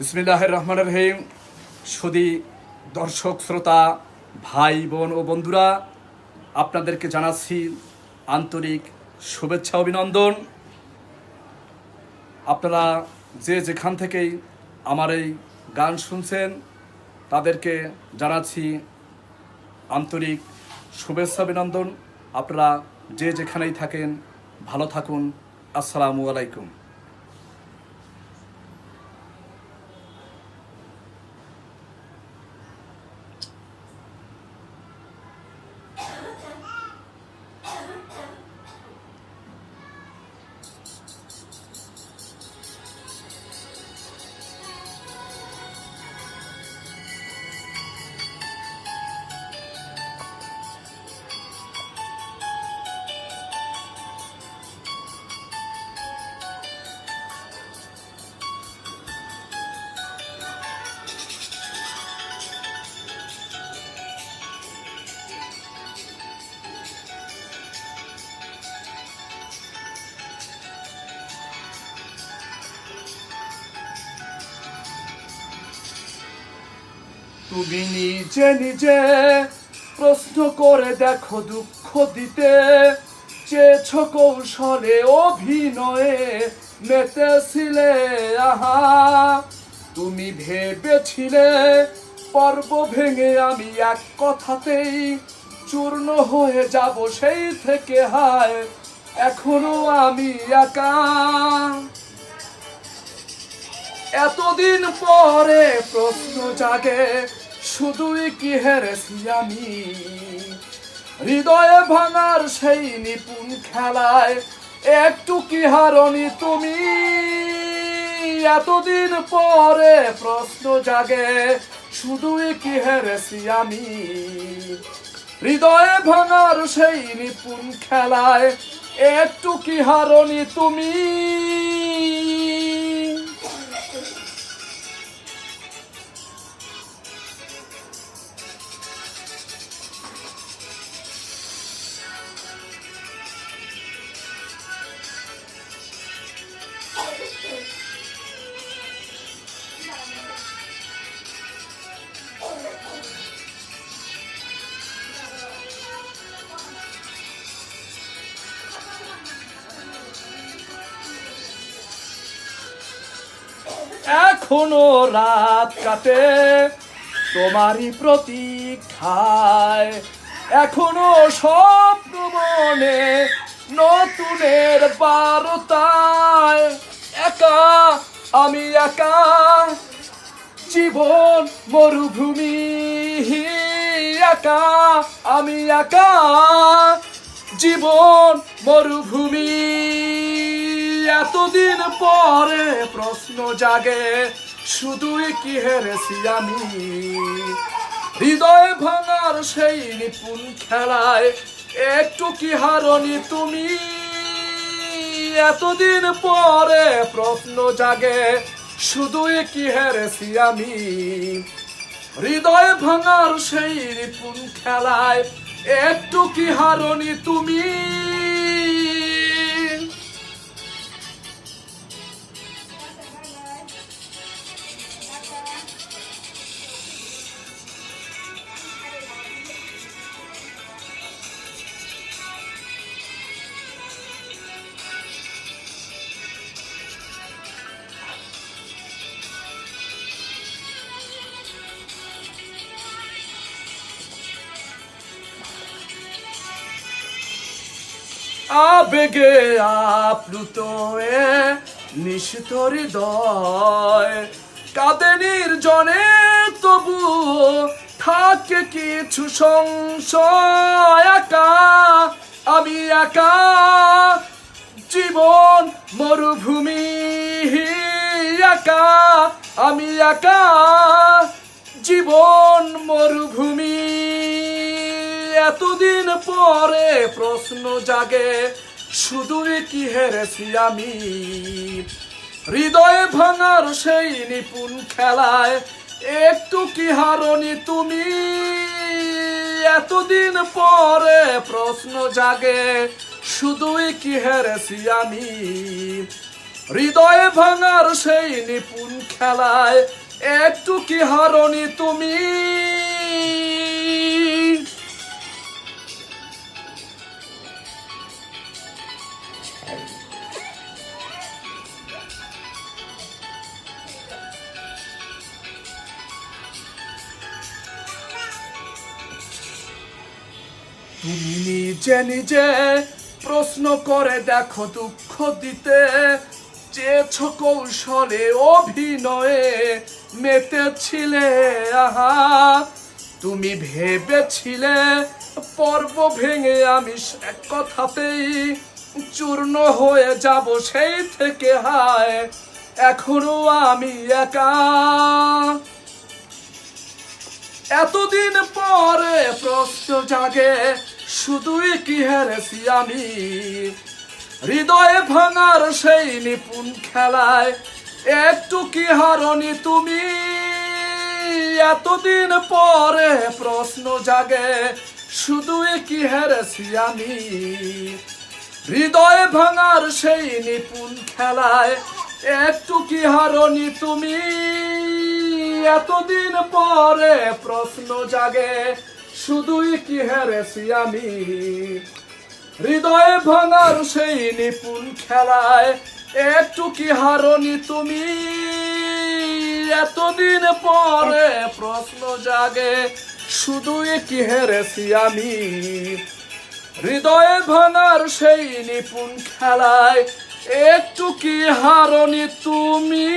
বিসমিল্লাহির রহমানির রহিম। সুধী দর্শক শ্রোতা ভাই বোন ও বন্ধুরা, আপনাদেরকে জানাচ্ছি আন্তরিক শুভেচ্ছা অভিনন্দন। আপনারা যে যেখান থেকেই আমার এই গান শুনছেন তাদেরকে জানাচ্ছি আন্তরিক শুভেচ্ছা অভিনন্দন। আপনারা যে যেখানেই থাকেন ভালো থাকুন। আসসালামু আলাইকুম। তুমি নিজে নিজে প্রশ্ন করে দেখো, দুঃখ দিতে চেয়েছ কৌশলে অভিনয়ে মেতেছিলে। আহা, তুমি ভেবেছিলে পর্ব ভেঙে আমি এক কথাতেই চূর্ণ হয়ে যাব, সেই থেকে হায় এখনো আমি একা। এতদিন পরে প্রশ্ন জাগে, শুধুই কি হেরেছি আমি হৃদয়ে ভাঙার সেই নিপুণ খেলায়, একটু কি হারনি তুমি। এতদিন পরে প্রশ্ন জাগে, শুধুই কি হেরেছি আমি হৃদয়ে ভাঙার সেই নিপুণ খেলায়, একটু কি হারনি তুমি। এখনো রাত কাটে তোমারই প্রতীক্ষায়, এখনো স্বপ্ন মনে নতুনের বারতায়। একা আমি একা, জীবন মরুভূমি। একা আমি একা, জীবন মরুভূমি। এতদিন পরে প্রশ্ন জাগে, শুধুই কি হেরেছি আমি হৃদয় ভাঙার সেই নিপুণ খেলায়, একটু কি হারনি তুমি। এতদিন পরে প্রশ্ন জাগে, শুধুই কি হেরেছি আমি হৃদয় ভাঙার সেই নিপুণ খেলায়, একটু কি হারনি তুমি। আবেগে আপ্লুত এ নিশিত হৃদয় কাঁদে নির্জনে, তবু থাকে কিছু সংশয়। একা আমি একা, জীবন মরুভূমি। একা আমি একা, জীবন মরুভূমি। এতদিন পরে প্রশ্ন জাগে, শুধুই কি হেরেছি আমি হৃদয় ভাঙার সেই নিপুণ খেলায়, একটু কি হারনি তুমি। এতদিন পরে প্রশ্ন জাগে, শুধুই কি হেরেছি আমি হৃদয়ে ভাঙার সেই নিপুণ খেলায় একটু কি হারনি তুমি। তুমি নিজে নিজে প্রশ্ন করে দেখো, দুঃখ দিতে চেয়েছ কৌশলে অভিনয়ে মেতেছিলে। আহা, তুমি ভেবেছিলে পর্ব ভেঙে আমি এক কথাতেই চূর্ণ হয়ে যাব সেই থেকে। হায়, এখনো আমি একা। এতদিন পরে প্রশ্ন জাগে, শুধুই কি হেরেছি আমি। হৃদয়ে ভাঙার সেই নিপুণ খেলায় একটু কি হারনি তুমি। এতদিন পরে প্রশ্ন জাগে, শুধুই কি হেরেছি আমি। হৃদয়ে ভাঙার সেই নিপুণ খেলায় একটু কি হারনি তুমি। এতদিন পরে প্রশ্ন জাগে, শুধুই কি হেরেছি আমি। হৃদয়ে ভাঙার সেই নিপুণ খেলায় একটু কি হারনি তুমি। এতদিন পরে প্রশ্ন জাগে, শুধুই কি হেরেছি আমি। হৃদয়ে ভাঙার সেই নিপুণ খেলায় একটু কি হারনি তুমি।